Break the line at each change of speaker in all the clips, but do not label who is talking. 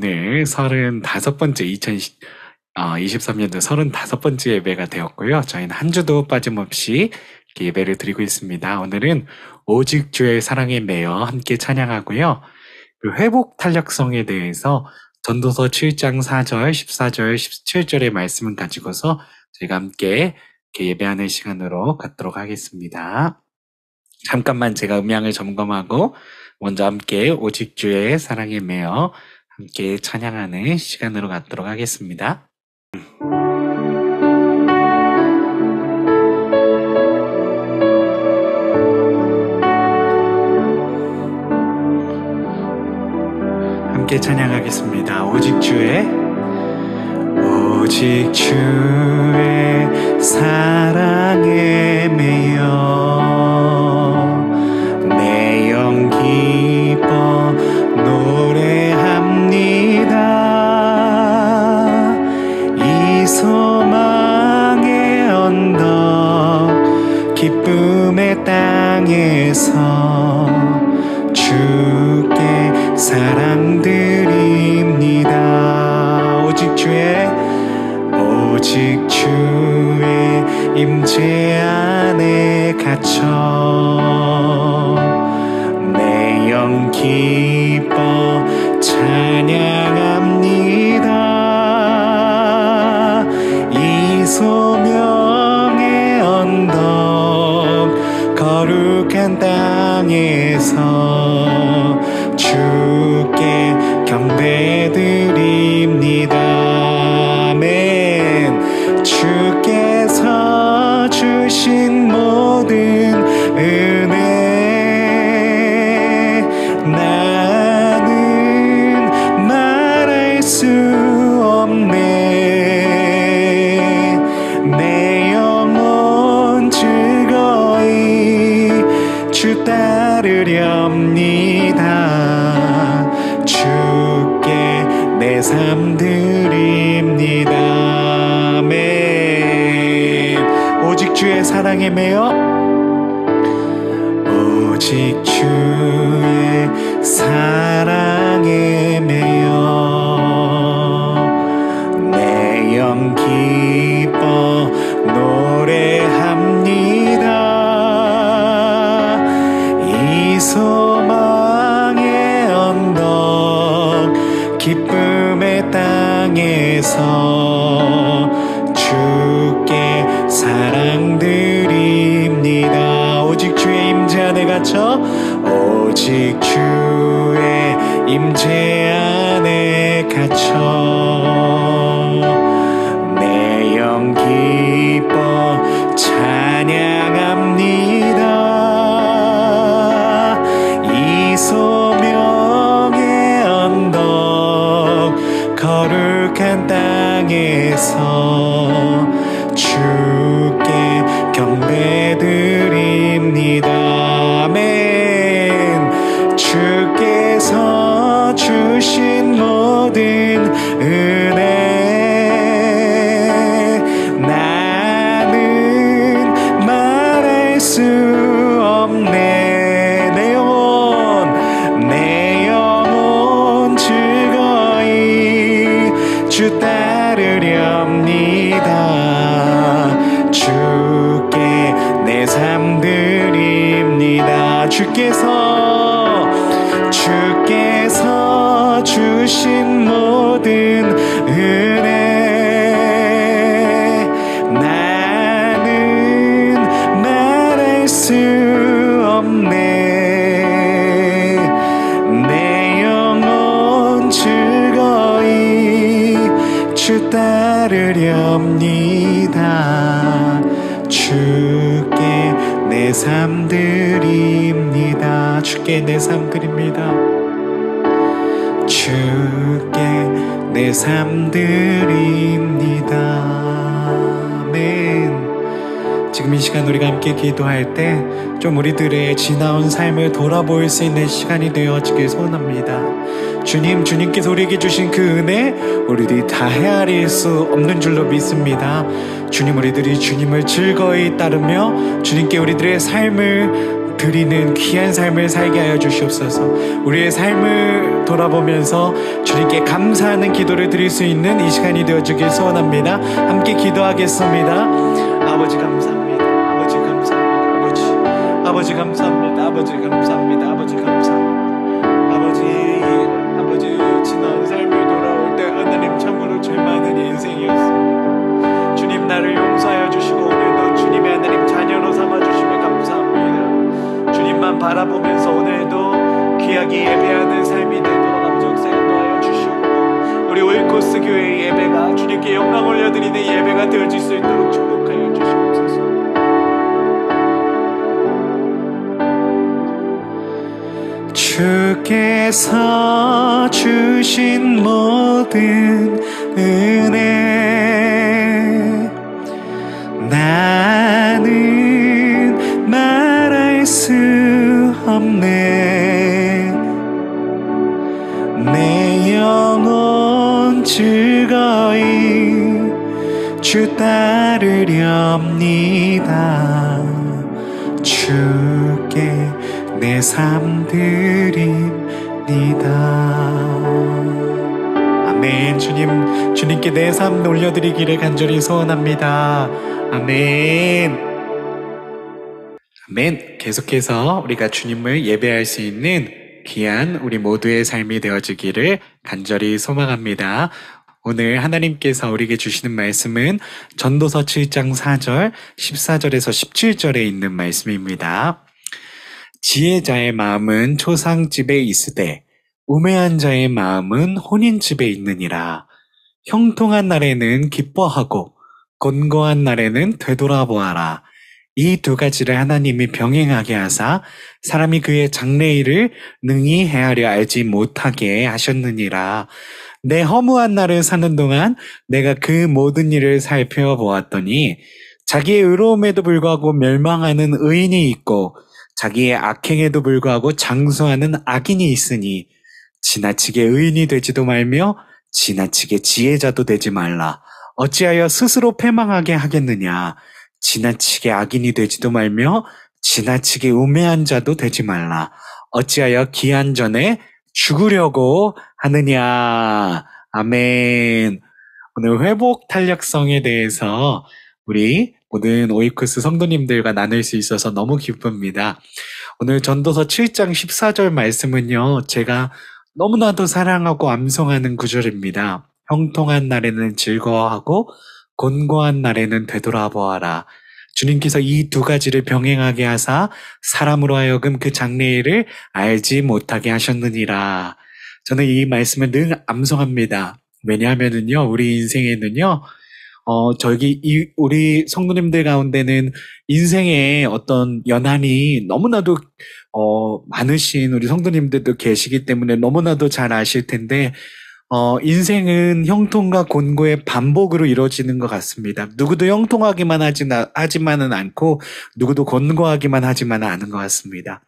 오늘 35번째 2023년도 35번째 예배가 되었고요. 저희는 한 주도 빠짐없이 이렇게 예배를 드리고 있습니다. 오늘은 오직 주의 사랑에 매여 함께 찬양하고요. 그 회복 탄력성에 대해서 전도서 7장 4절, 14절, 17절의 말씀을 가지고서 저희가 함께 이렇게 예배하는 시간으로 갖도록 하겠습니다. 잠깐만 제가 음향을 점검하고 먼저 함께 오직 주의 사랑에 매여 함께 찬양하는 시간으로 갖도록 하겠습니다. 함께 찬양하겠습니다. 오직 주의 사랑에 매여 내 영 기뻐 노래합니다. 이 소망의 언덕 기쁨의 땅에서 주께 사랑드립니다. 오직 주의 임재 안에 갇혀 내 영 기뻐 찬양합니다. 이 소명의 언덕 거룩한 땅에서 주께 경배드립니다. 아멘. 주께서 주신 모든 은혜 나는 말할 수 없네. 내 영혼 즐거이 주 따르렵니다. 주께 내 삶 드립니다. 아멘. 오직 주의 사랑에 매여 오직 주의 사랑에 매여 내 영 기뻐 노래합니다. 이 소망의 언덕 기쁨의 땅에서 주께 사랑드립니다. 오직 주의 임재 안에 갇혀 오직 주의 임재 안에 갇혀 내 영 기뻐 찬양합니다. 이 소명의 언덕 거룩한 땅에서 주께 경배드립니다. 아멘. 주께서 주신 모든 은혜 나는 말할 수 없네. 내 영혼 즐거이 주 따르렵니다. 주께 내 삶 드립니다. 주께서 주신 모든 은혜 나는 말할 수 없네. 내 영혼 즐거이 주 따르렵니다. 주께 내 삶 드립니다. 주께 내 삶 드립니다. 주께 내 삶 드립니다. 아멘. 지금 이 시간 우리가 함께 기도할 때 좀 우리들의 지나온 삶을 돌아볼 수 있는 시간이 되어지길 소원합니다. 주님께서 우리에게 주신 그 은혜 우리들이 다 헤아릴 수 없는 줄로 믿습니다. 우리들이 주님을 즐거이 따르며 주님께 우리들의 삶을 드리는 귀한 삶을 살게 하여 주시옵소서. 우리의 삶을 돌아보면서 주님께 감사하는 기도를 드릴 수 있는 이 시간이 되어주길 소원합니다. 함께 기도하겠습니다. 아버지 감사합니다. 아버지 감사합니다. 아버지 감사합니다. 아버지 감사합니다. 아버지 감사합니다. 아버지 지난 삶을 돌아올 때 하나님 참으로 죄 많은 인생이었습니다. 주님 나를 용서하여 주시고 오늘도 주님의 하나님 자녀로 삼아주시며 감사합니다. 주님만 바라보면서 오늘도 귀하게 예배하는 삶이 되도록 아버지 역사 인도하여 주시고 우리 오이코스 교회의 예배가 주님께 영광 올려드리는 예배가 되어질 수 있도록 축복하여 주시옵소서. 주께서 주신 모든 은혜 나는 말할 수 없네. 내 영혼 즐거이 주 따르렵니다. 주께 내 삶 드립니다. 아멘. 주님께 내 삶 올려드리기를 간절히 소원합니다. 아멘. 아멘. 계속해서 우리가 주님을 예배할 수 있는 귀한 우리 모두의 삶이 되어주기를 간절히 소망합니다. 오늘 하나님께서 우리에게 주시는 말씀은 전도서 7장 4절, 14절에서 17절에 있는 말씀입니다. 지혜자의 마음은 초상집에 있으되 우매한 자의 마음은 혼인집에 있느니라. 형통한 날에는 기뻐하고 곤고한 날에는 되돌아보아라. 이 두 가지를 하나님이 병행하게 하사 사람이 그의 장래일을 능히 헤아려 알지 못하게 하셨느니라. 내 허무한 날을 사는 동안 내가 그 모든 일을 살펴보았더니 자기의 의로움에도 불구하고 멸망하는 의인이 있고 자기의 악행에도 불구하고 장수하는 악인이 있으니 지나치게 의인이 되지도 말며 지나치게 지혜자도 되지 말라. 어찌하여 스스로 패망하게 하겠느냐. 지나치게 악인이 되지도 말며 지나치게 우매한 자도 되지 말라. 어찌하여 기한 전에 죽으려고 하느냐. 아멘. 오늘 회복 탄력성에 대해서 우리 모든 오이코스 성도님들과 나눌 수 있어서 너무 기쁩니다. 오늘 전도서 7장 14절 말씀은요, 제가 너무나도 사랑하고 암송하는 구절입니다. 형통한 날에는 즐거워하고 곤고한 날에는 되돌아보아라. 주님께서 이 두 가지를 병행하게 하사 사람으로 하여금 그 장래일을 알지 못하게 하셨느니라. 저는 이 말씀을 늘 암송합니다. 왜냐하면은요, 우리 인생에는요, 우리 성도님들 가운데는 인생의 어떤 연한이 너무나도, 많으신 우리 성도님들도 계시기 때문에 너무나도 잘 아실 텐데, 인생은 형통과 곤고의 반복으로 이루어지는 것 같습니다. 누구도 형통하기만 하지만은 않고, 누구도 곤고하기만 하지만은 않은 것 같습니다.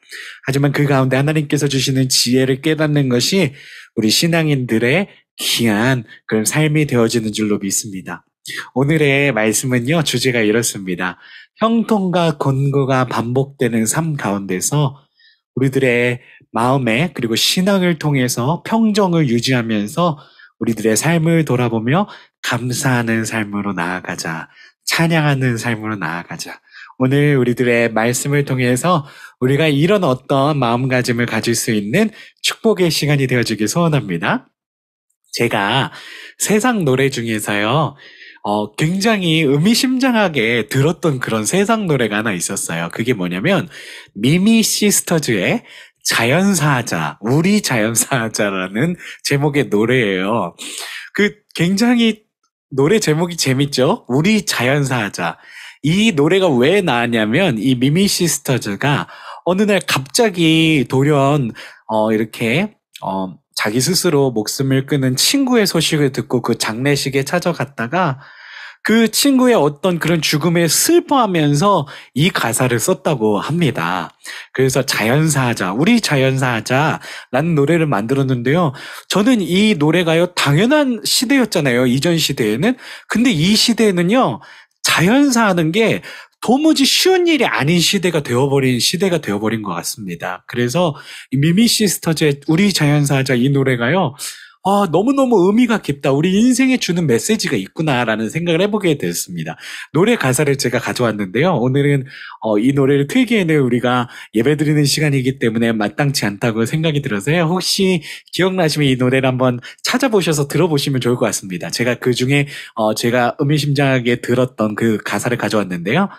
하지만 그 가운데 하나님께서 주시는 지혜를 깨닫는 것이 우리 신앙인들의 귀한 그런 삶이 되어지는 줄로 믿습니다. 오늘의 말씀은요, 주제가 이렇습니다. 형통과 곤고가 반복되는 삶 가운데서 우리들의 마음에 그리고 신앙을 통해서 평정을 유지하면서 우리들의 삶을 돌아보며 감사하는 삶으로 나아가자. 찬양하는 삶으로 나아가자. 오늘 우리들의 말씀을 통해서 우리가 이런 어떤 마음가짐을 가질 수 있는 축복의 시간이 되어주길 소원합니다. 제가 세상 노래 중에서요, 굉장히 의미심장하게 들었던 그런 세상 노래가 하나 있었어요. 그게 뭐냐면, 미미 시스터즈의 자연사하자, 우리 자연사하자라는 제목의 노래예요. 굉장히 노래 제목이 재밌죠? 우리 자연사하자. 이 노래가 왜 나왔냐면, 이 미미 시스터즈가 어느 날 갑자기 돌연, 자기 스스로 목숨을 끊은 친구의 소식을 듣고 그 장례식에 찾아갔다가 그 친구의 어떤 그런 죽음에 슬퍼하면서 이 가사를 썼다고 합니다. 그래서 자연사하자, 우리 자연사하자라는 노래를 만들었는데요. 저는 이 노래가요, 당연한 시대였잖아요. 이전 시대에는. 근데 이 시대에는요, 자연사하는 게 도무지 쉬운 일이 아닌 시대가 되어버린 것 같습니다. 그래서 이 미미 시스터즈의 우리 자연사자 이 노래가요, 너무너무 의미가 깊다. 우리 인생에 주는 메시지가 있구나라는 생각을 해보게 됐습니다. 노래 가사를 제가 가져왔는데요. 오늘은 이 노래를 틀기에는 우리가 예배드리는 시간이기 때문에 마땅치 않다고 생각이 들어서요. 혹시 기억나시면 이 노래를 한번 찾아보셔서 들어보시면 좋을 것 같습니다. 제가 그중에 제가 의미심장하게 들었던 그 가사를 가져왔는데요.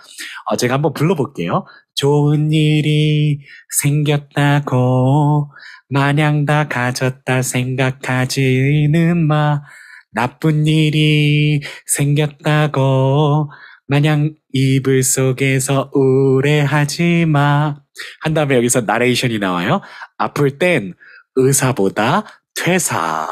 제가 한번 불러볼게요. 좋은 일이 생겼다고 마냥 다 가졌다 생각하지는 마. 나쁜 일이 생겼다고 마냥 이불 속에서 우울해하지 마. 한 다음에 여기서 나레이션이 나와요. 아플 땐 의사보다 퇴사.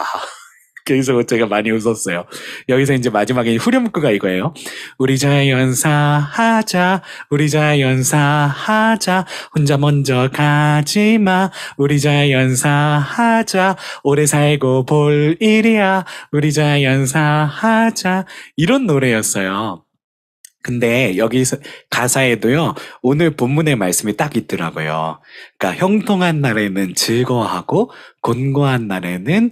그래서 제가 많이 웃었어요. 여기서 이제 마지막에 후렴구가 이거예요. 우리 자연사 하자, 우리 자연사 하자, 혼자 먼저 가지마, 우리 자연사 하자, 오래 살고 볼 일이야, 우리 자연사 하자. 이런 노래였어요. 근데 여기서 가사에도요, 오늘 본문의 말씀이 딱 있더라고요. 그러니까 형통한 날에는 즐거워하고 곤고한 날에는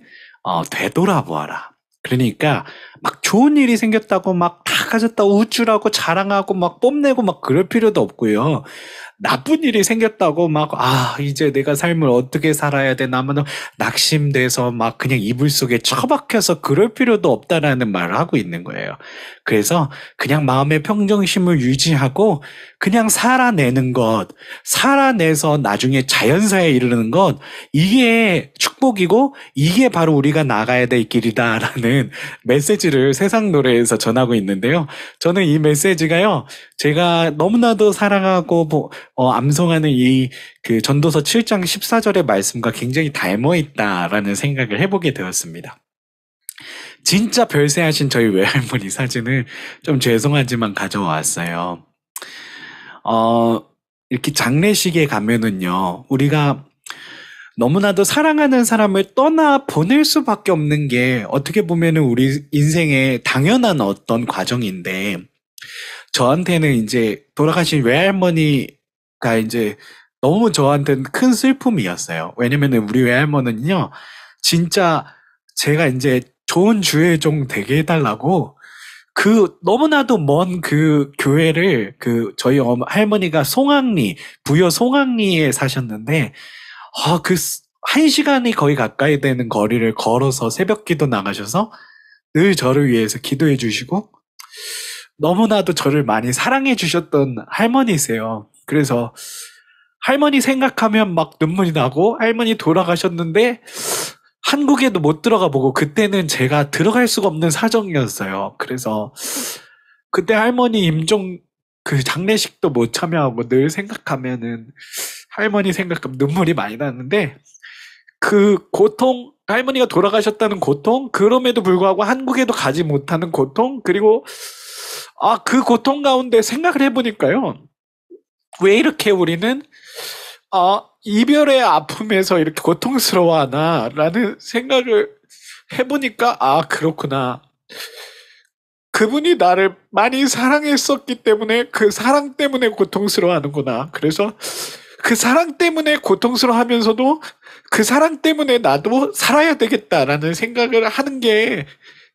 되돌아보아라. 그러니까 막 좋은 일이 생겼다고 막 다 가졌다고 우쭐하고 자랑하고 막 뽐내고 막 그럴 필요도 없고요. 나쁜 일이 생겼다고 막 이제 내가 삶을 어떻게 살아야 되나 막 낙심돼서 막 그냥 이불 속에 처박혀서 그럴 필요도 없다라는 말을 하고 있는 거예요. 그래서 그냥 마음의 평정심을 유지하고 그냥 살아내는 것, 살아내서 나중에 자연사에 이르는 것, 이게 축복이고 이게 바로 우리가 나가야 될 길이다라는 메시지를 세상 노래에서 전하고 있는데요. 저는 이 메시지가요, 제가 너무나도 사랑하고 암송하는 그 전도서 7장 14절의 말씀과 굉장히 닮아 있다라는 생각을 해보게 되었습니다. 진짜 별세하신 저희 외할머니 사진을 좀 죄송하지만 가져왔어요. 이렇게 장례식에 가면은요, 우리가 너무나도 사랑하는 사람을 떠나 보낼 수밖에 없는 게 어떻게 보면은 우리 인생의 당연한 어떤 과정인데, 저한테는 이제 돌아가신 외할머니가 이제 너무 저한테는 큰 슬픔이었어요. 왜냐면은 우리 외할머니는요, 진짜 제가 이제 좋은 주의종 되게 해달라고 너무나도 먼 그 교회를 저희 할머니가 부여 송악리에 사셨는데, 그 1시간이 거의 가까이 되는 거리를 걸어서 새벽 기도 나가셔서 늘 저를 위해서 기도해 주시고, 너무나도 저를 많이 사랑해 주셨던 할머니세요. 그래서 할머니 생각하면 막 눈물이 나고, 할머니 돌아가셨는데 한국에도 못 들어가 보고, 그때는 제가 들어갈 수가 없는 사정이었어요. 그래서 그때 할머니 임종 장례식도 못 참여하고 늘 생각하면은 할머니 생각하면 눈물이 많이 나는데, 그 고통, 할머니가 돌아가셨다는 고통, 그럼에도 불구하고 한국에도 가지 못하는 고통, 그리고 그 고통 가운데 생각을 해보니까요, 왜 이렇게 우리는 이별의 아픔에서 이렇게 고통스러워하나 라는 생각을 해보니까, 그렇구나. 그분이 나를 많이 사랑했었기 때문에 그 사랑 때문에 고통스러워하는구나. 그래서 그 사랑 때문에 고통스러워하면서도 그 사랑 때문에 나도 살아야 되겠다라는 생각을 하는 게,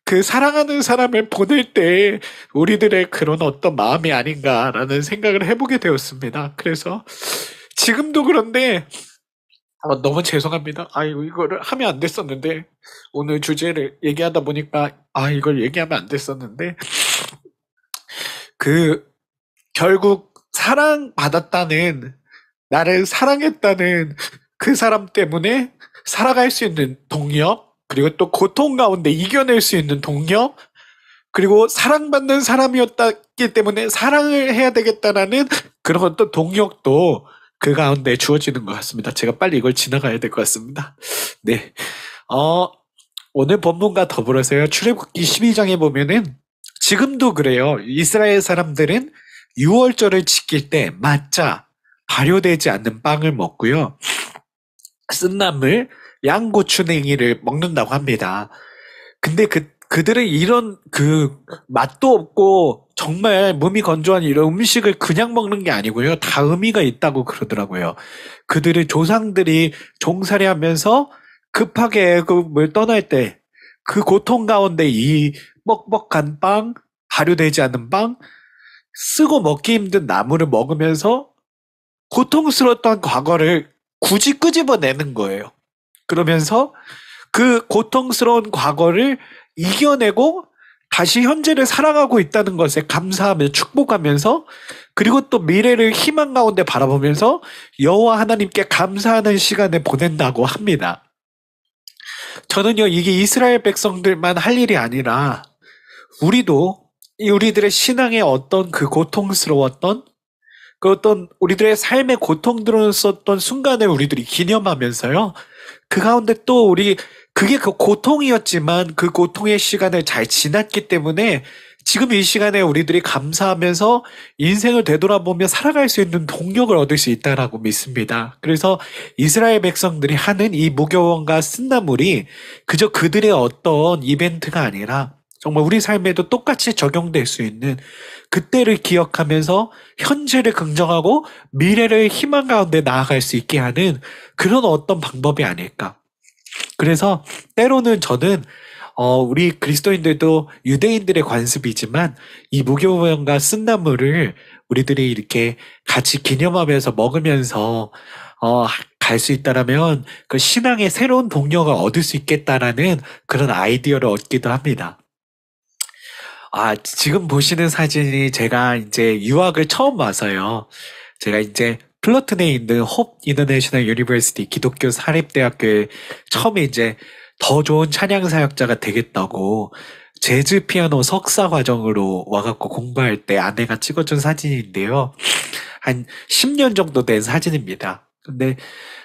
그 사랑하는 사람을 보낼 때 우리들의 그런 어떤 마음이 아닌가라는 생각을 해보게 되었습니다. 그래서 지금도 그런데 너무 죄송합니다. 이거를 하면 안 됐었는데, 오늘 주제를 얘기하다 보니까 이걸 얘기하면 안 됐었는데, 결국 사랑받았다는, 나를 사랑했다는 그 사람 때문에 살아갈 수 있는 동력, 그리고 또 고통 가운데 이겨낼 수 있는 동력, 그리고 사랑받는 사람이었기 때문에 사랑을 해야 되겠다라는 그런 어떤 동력도 그 가운데 주어지는 것 같습니다. 제가 빨리 이걸 지나가야 될 것 같습니다. 네. 오늘 본문과 더불어서요, 출애굽기 12장에 보면은 지금도 그래요. 이스라엘 사람들은 유월절을 지킬 때 마짜, 발효되지 않는 빵을 먹고요, 쓴나물, 양고추냉이를 먹는다고 합니다. 근데 그들은 이런 맛도 없고
정말 몸이 건조한 이런 음식을 그냥 먹는 게 아니고요. 다 의미가 있다고 그러더라고요. 그들의 조상들이 종살이 하면서 급하게 애굽을 떠날 때 그 고통 가운데 이 뻑뻑한 빵, 발효되지 않은 빵, 쓰고 먹기 힘든 나물을 먹으면서 고통스러웠던 과거를 굳이 끄집어내는 거예요. 그러면서 그 고통스러운 과거를 이겨내고 다시 현재를 살아가고 있다는 것에 감사하며 축복하면서 그리고 또 미래를 희망 가운데 바라보면서 여호와 하나님께 감사하는 시간을 보낸다고 합니다. 저는요, 이게 이스라엘 백성들만 할 일이 아니라 우리도 우리들의 신앙의 어떤 그 고통스러웠던 그 어떤 우리들의 삶의 고통들었었던 순간을 우리들이 기념하면서요. 그 가운데 또 그게 그 고통이었지만 그 고통의 시간을 잘 지났기 때문에 지금 이 시간에 우리들이 감사하면서 인생을 되돌아보며 살아갈 수 있는 동력을 얻을 수 있다라고 믿습니다. 그래서 이스라엘 백성들이 하는 이 무교원과 쓴나물이 그저 그들의 어떤 이벤트가 아니라 정말 우리 삶에도 똑같이 적용될 수 있는 그때를 기억하면서 현재를 긍정하고 미래를 희망 가운데 나아갈 수 있게 하는 그런 어떤 방법이 아닐까. 그래서 때로는 저는 우리 그리스도인들도 유대인들의 관습이지만 이 무교원과 쓴나물을 우리들이 이렇게 같이 기념하면서 먹으면서 갈 수 있다라면 그 신앙의 새로운 동력을 얻을 수 있겠다라는 그런 아이디어를 얻기도 합니다. 지금 보시는 사진이 제가 이제 유학을 처음 와서요. 제가 이제 플러튼에 있는 홉 인터내셔널 유니버시티 기독교 사립대학교에 처음에 이제 더 좋은 찬양 사역자가 되겠다고 재즈 피아노 석사 과정으로 와갖고 공부할 때 아내가 찍어준 사진인데요. 한 10년 정도 된 사진입니다. 근데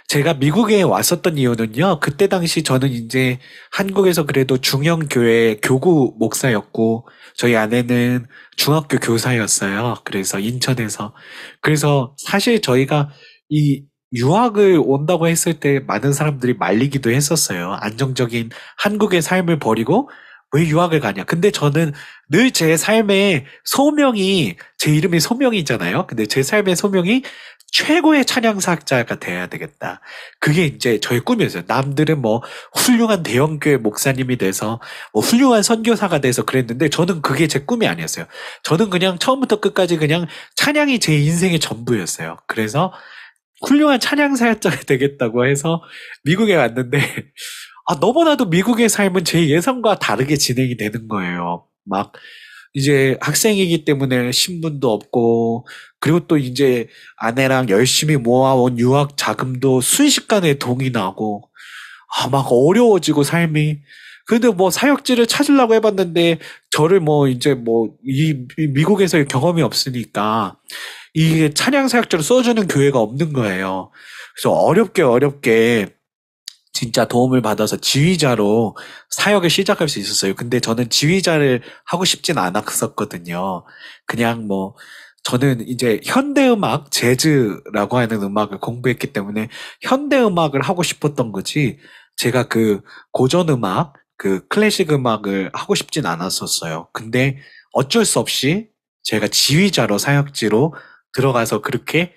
제가 미국에 왔었던 이유는요. 그때 당시 저는 이제 한국에서 그래도 중형교회 교구 목사였고 저희 아내는 중학교 교사였어요. 그래서 인천에서. 그래서 사실 저희가 이 유학을 온다고 했을 때 많은 사람들이 말리기도 했었어요. 안정적인 한국의 삶을 버리고 왜 유학을 가냐. 근데 저는 늘 제 삶의 소명이, 제 이름이 소명이잖아요. 근데 제 삶의 소명이 최고의 찬양사역자가 돼야 되겠다. 그게 이제 저의 꿈이었어요. 남들은 뭐 훌륭한 대형교회 목사님이 돼서 뭐 훌륭한 선교사가 돼서 그랬는데 저는 그게 제 꿈이 아니었어요. 저는 그냥 처음부터 끝까지 그냥 찬양이 제 인생의 전부였어요. 그래서 훌륭한 찬양사역자가 되겠다고 해서 미국에 왔는데 너무나도 미국의 삶은 제 예상과 다르게 진행이 되는 거예요. 막 이제 학생이기 때문에 신분도 없고 그리고 또 이제 아내랑 열심히 모아온 유학 자금도 순식간에 동이 나고 막 어려워지고 삶이. 근데 뭐 사역지를 찾으려고 해봤는데 저를 뭐 이제 뭐 이 미국에서의 경험이 없으니까 이게 찬양 사역자로 써주는 교회가 없는 거예요. 그래서 어렵게 진짜 도움을 받아서 지휘자로 사역을 시작할 수 있었어요. 근데 저는 지휘자를 하고 싶진 않았었거든요. 그냥 뭐 저는 이제 현대음악, 재즈라고 하는 음악을 공부했기 때문에 현대음악을 하고 싶었던 거지 제가 그 고전음악, 그 클래식 음악을 하고 싶진 않았었어요. 근데 어쩔 수 없이 제가 지휘자로 사역지로 들어가서 그렇게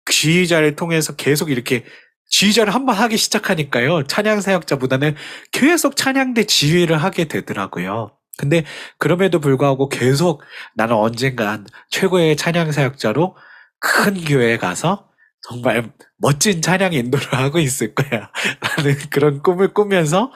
지휘자를 통해서 계속 이렇게 지휘자를 한 번 하기 시작하니까요. 찬양 사역자보다는 계속 찬양대 지휘를 하게 되더라고요. 근데 그럼에도 불구하고 계속 나는 언젠간 최고의 찬양 사역자로 큰 교회에 가서 정말 멋진 찬양 인도를 하고 있을 거야. 라는 그런 꿈을 꾸면서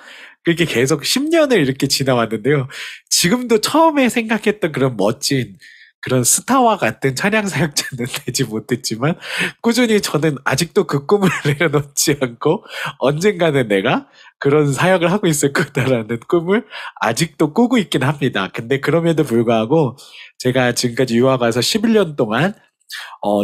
그렇게 계속 10년을 이렇게 지나왔는데요. 지금도 처음에 생각했던 그런 멋진 그런 스타와 같은 찬양 사역자는 되지 못했지만 꾸준히 저는 아직도 그 꿈을 내려놓지 않고 언젠가는 내가 그런 사역을 하고 있을 거다라는 꿈을 아직도 꾸고 있긴 합니다. 근데 그럼에도 불구하고 제가 지금까지 유학 와서 11년 동안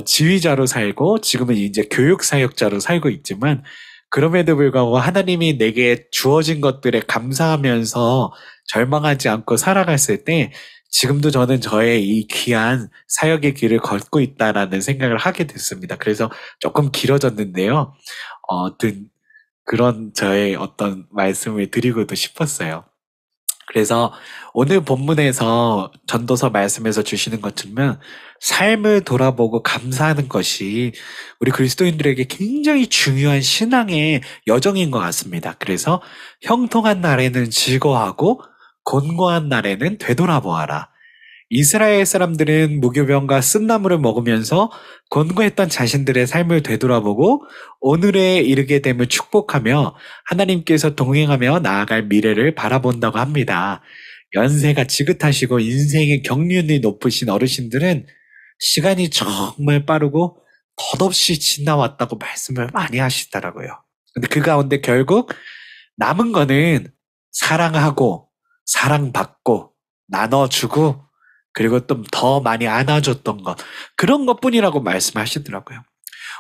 지휘자로 살고 지금은 이제 교육 사역자로 살고 있지만 그럼에도 불구하고 하나님이 내게 주어진 것들에 감사하면서 절망하지 않고 살아갔을 때 지금도 저는 저의 이 귀한 사역의 길을 걷고 있다라는 생각을 하게 됐습니다. 그래서 조금 길어졌는데요. 그런 저의 어떤 말씀을 드리고도 싶었어요. 그래서 오늘 본문에서 전도서 말씀에서 주시는 것처럼 삶을 돌아보고 감사하는 것이 우리 그리스도인들에게 굉장히 중요한 신앙의 여정인 것 같습니다. 그래서 형통한 날에는 즐거워하고 곤고한 날에는 되돌아보아라. 이스라엘 사람들은 무교병과 쓴나물을 먹으면서 곤고했던 자신들의 삶을 되돌아보고 오늘에 이르게 됨을 축복하며 하나님께서 동행하며 나아갈 미래를 바라본다고 합니다. 연세가 지긋하시고 인생의 경륜이 높으신 어르신들은 시간이 정말 빠르고 덧없이 지나왔다고 말씀을 많이 하시더라고요. 근데 그 가운데 결국 남은 거는 사랑하고 사랑받고 나눠주고 그리고 좀 더 많이 안아줬던 것, 그런 것뿐이라고 말씀하시더라고요.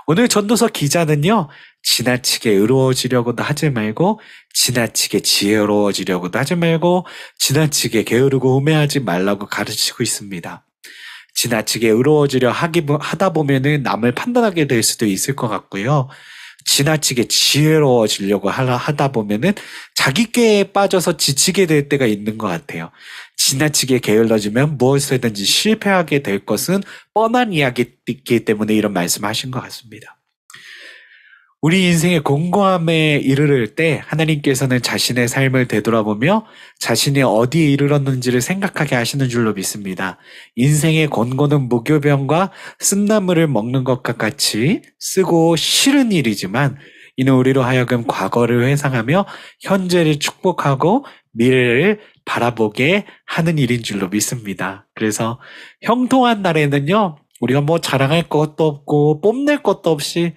오늘 전도서 기자는요, 지나치게 의로워지려고도 하지 말고, 지나치게 지혜로워지려고도 하지 말고, 지나치게 게으르고 우매하지 말라고 가르치고 있습니다. 지나치게 의로워지려 하다 보면은 남을 판단하게 될 수도 있을 것 같고요. 지나치게 지혜로워지려고 하다 보면은 자기께에 빠져서 지치게 될 때가 있는 것 같아요. 지나치게 게을러지면 무엇이든지 실패하게 될 것은 뻔한 이야기이기 때문에 이런 말씀하신 것 같습니다. 우리 인생의 곤고함에 이르를 때 하나님께서는 자신의 삶을 되돌아보며 자신이 어디에 이르렀는지를 생각하게 하시는 줄로 믿습니다. 인생의 곤고는 무교병과 쓴나물을 먹는 것과 같이 쓰고 싫은 일이지만 이는 우리로 하여금 과거를 회상하며 현재를 축복하고 미래를 바라보게 하는 일인 줄로 믿습니다. 그래서 형통한 날에는요, 우리가 뭐 자랑할 것도 없고 뽐낼 것도 없이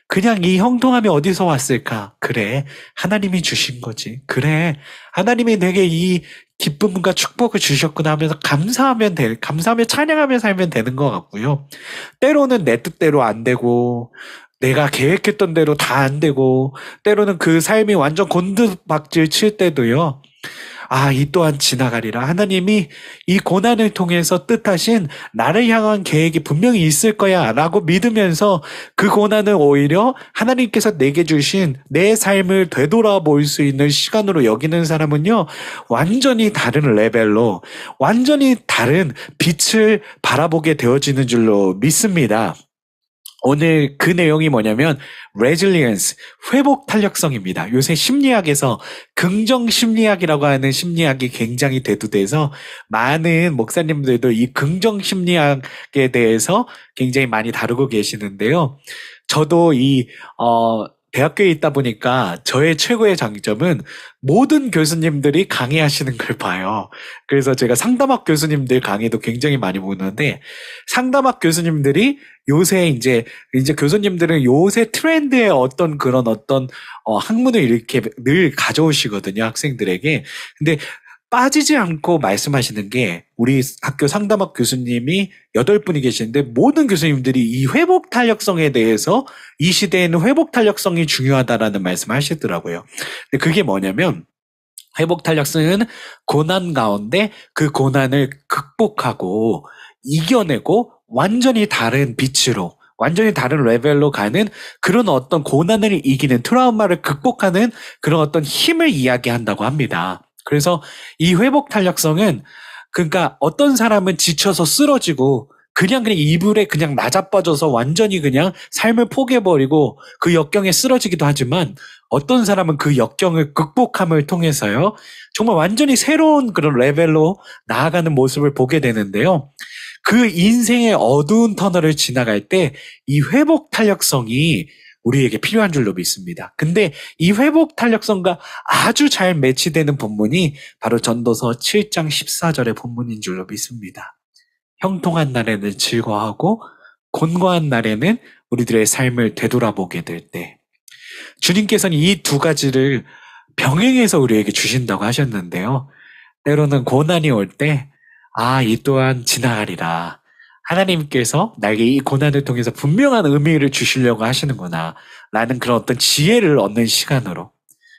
그냥 이 형통함이 어디서 왔을까? 그래, 하나님이 주신 거지. 그래, 하나님이 내게 이 기쁨과 축복을 주셨구나 하면서 감사하며 찬양하며 살면 되는 것 같고요. 때로는 내 뜻대로 안 되고 내가 계획했던 대로 다 안 되고 때로는 그 삶이 완전 곤두박질 칠 때도요. 이 또한 지나가리라. 하나님이 이 고난을 통해서 뜻하신 나를 향한 계획이 분명히 있을 거야 라고 믿으면서 그 고난을 오히려 하나님께서 내게 주신 내 삶을 되돌아볼 수 있는 시간으로 여기는 사람은요, 완전히 다른 레벨로 완전히 다른 빛을 바라보게 되어지는 줄로 믿습니다. 오늘 그 내용이 뭐냐면 resilience, 회복 탄력성입니다. 요새 심리학에서 긍정 심리학이라고 하는 심리학이 굉장히 대두돼서 많은 목사님들도 이 긍정 심리학에 대해서 굉장히 많이 다루고 계시는데요. 저도 대학교에 있다 보니까 저의 최고의 장점은 모든 교수님들이 강의하시는 걸 봐요. 그래서 제가 상담학 교수님들 강의도 굉장히 많이 보는데, 상담학 교수님들이 요새 이제 교수님들은 요새 트렌드의 어떤 학문을 이렇게 늘 가져오시거든요, 학생들에게. 근데 빠지지 않고 말씀하시는 게, 우리 학교 상담학 교수님이 8분이 계시는데 모든 교수님들이 이 회복 탄력성에 대해서 이 시대에는 회복 탄력성이 중요하다라는 말씀을 하시더라고요. 근데 그게 뭐냐면, 회복 탄력성은 고난 가운데 그 고난을 극복하고 이겨내고 완전히 다른 빛으로, 완전히 다른 레벨로 가는 그런 어떤 고난을 이기는, 트라우마를 극복하는 그런 어떤 힘을 이야기한다고 합니다. 그래서 이 회복 탄력성은, 그러니까 어떤 사람은 지쳐서 쓰러지고 그냥 이불에 그냥 나자빠져서 완전히 그냥 삶을 포기해버리고 그 역경에 쓰러지기도 하지만, 어떤 사람은 그 역경을 극복함을 통해서요, 정말 완전히 새로운 그런 레벨로 나아가는 모습을 보게 되는데요. 그 인생의 어두운 터널을 지나갈 때 이 회복 탄력성이 우리에게 필요한 줄로 믿습니다. 근데 이 회복 탄력성과 아주 잘 매치되는 본문이 바로 전도서 7장 14절의 본문인 줄로 믿습니다. 형통한 날에는 즐거워하고 곤고한 날에는 우리들의 삶을 되돌아보게 될 때, 주님께서는 이 두 가지를 병행해서 우리에게 주신다고 하셨는데요. 때로는 고난이 올 때, 이 또한 지나가리라. 하나님께서 나에게 이 고난을 통해서 분명한 의미를 주시려고 하시는구나 라는 그런 어떤 지혜를 얻는 시간으로,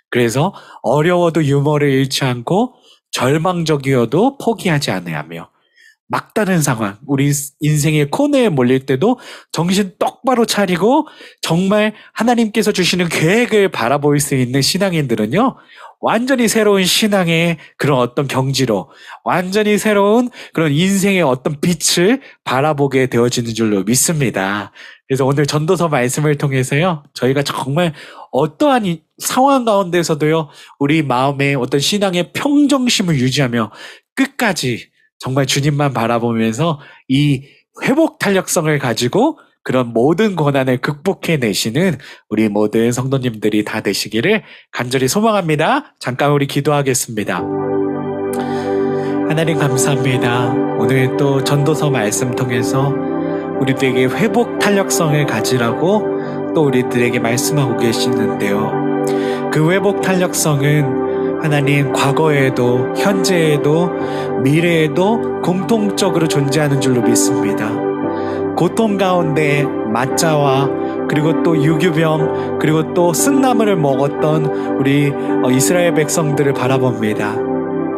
그래서 어려워도 유머를 잃지 않고 절망적이어도 포기하지 않으며, 막다른 상황, 우리 인생의 코너에 몰릴 때도 정신 똑바로 차리고 정말 하나님께서 주시는 계획을 바라볼 수 있는 신앙인들은요, 완전히 새로운 신앙의 그런 어떤 경지로 완전히 새로운 그런 인생의 어떤 빛을 바라보게 되어지는 줄로 믿습니다. 그래서 오늘 전도서 말씀을 통해서요, 저희가 정말 어떠한 이 상황 가운데서도요, 우리 마음의 어떤 신앙의 평정심을 유지하며 끝까지 정말 주님만 바라보면서 이 회복 탄력성을 가지고 그런 모든 고난을 극복해내시는 우리 모든 성도님들이 다 되시기를 간절히 소망합니다. 잠깐 우리 기도하겠습니다. 하나님 감사합니다. 오늘 또 전도서 말씀 통해서 우리들에게 회복 탄력성을 가지라고 또 우리들에게 말씀하고 계시는데요. 그 회복 탄력성은 하나님 과거에도 현재에도 미래에도 공통적으로 존재하는 줄로 믿습니다. 고통 가운데 맞자와 그리고 또 유교병 그리고 또 쓴나물을 먹었던 우리 이스라엘 백성들을 바라봅니다.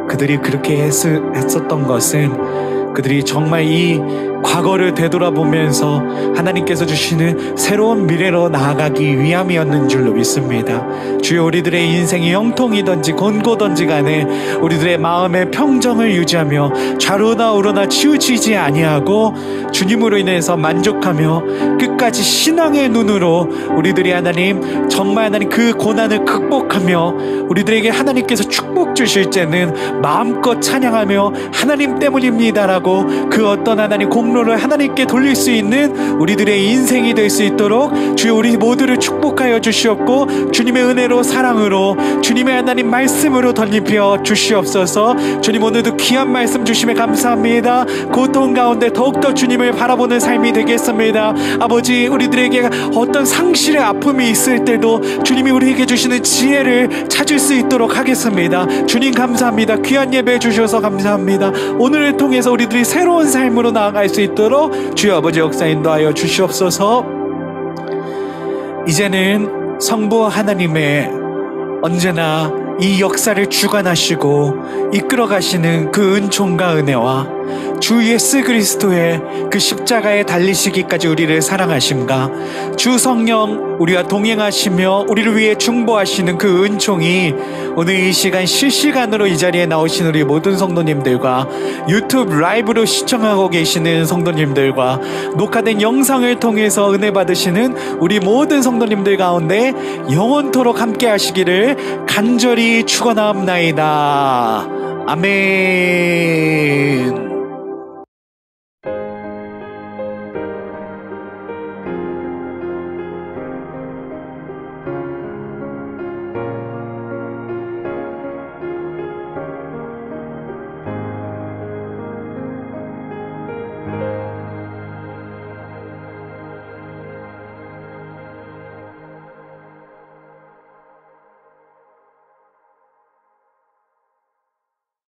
그들이 그렇게 했었던 것은 그들이 정말 이 과거를 되돌아보면서 하나님께서 주시는 새로운 미래로 나아가기 위함이었는 줄로 믿습니다. 주여 우리들의 인생이 형통이든지 곤고든지 간에 우리들의 마음의 평정을 유지하며 좌로나 우로나 치우치지 아니하고 주님으로 인해서 만족하며 끝까지 신앙의 눈으로 우리들이 하나님 정말 하나님 그 고난을 극복하며 우리들에게 하나님께서 축복 주실 때는 마음껏 찬양하며 하나님 때문입니다라고 그 어떤 하나님 공로를 하나님께 돌릴 수 있는 우리들의 인생이 될 수 있도록 주여 우리 모두를 축복하여 주시옵고 주님의 은혜로 사랑으로 주님의 하나님 말씀으로 덧입혀 주시옵소서. 주님 오늘도 귀한 말씀 주심에 감사합니다. 고통 가운데 더욱더 주님을 바라보는 삶이 되겠습니다. 아버지 우리들에게 어떤 상실의 아픔이 있을 때도 주님이 우리에게 주시는 지혜를 찾을 수 있도록 하겠습니다. 주님 감사합니다. 귀한 예배 주셔서 감사합니다. 오늘을 통해서 우리들이 새로운 삶으로 나아갈 수 있도록 주여 아버지 역사 인도하여 주시옵소서. 이제는 성부 하나님의 언제나 이 역사를 주관하시고 이끌어가시는 그 은총과 은혜와 주 예수 그리스도의 그 십자가에 달리시기까지 우리를 사랑하심과 주 성령 우리와 동행하시며 우리를 위해 중보하시는 그 은총이 오늘 이 시간 실시간으로 이 자리에 나오신 우리 모든 성도님들과 유튜브 라이브로 시청하고 계시는 성도님들과 녹화된 영상을 통해서 은혜 받으시는 우리 모든 성도님들 가운데 영원토록 함께 하시기를 간절히 축원하옵나이다. 아멘.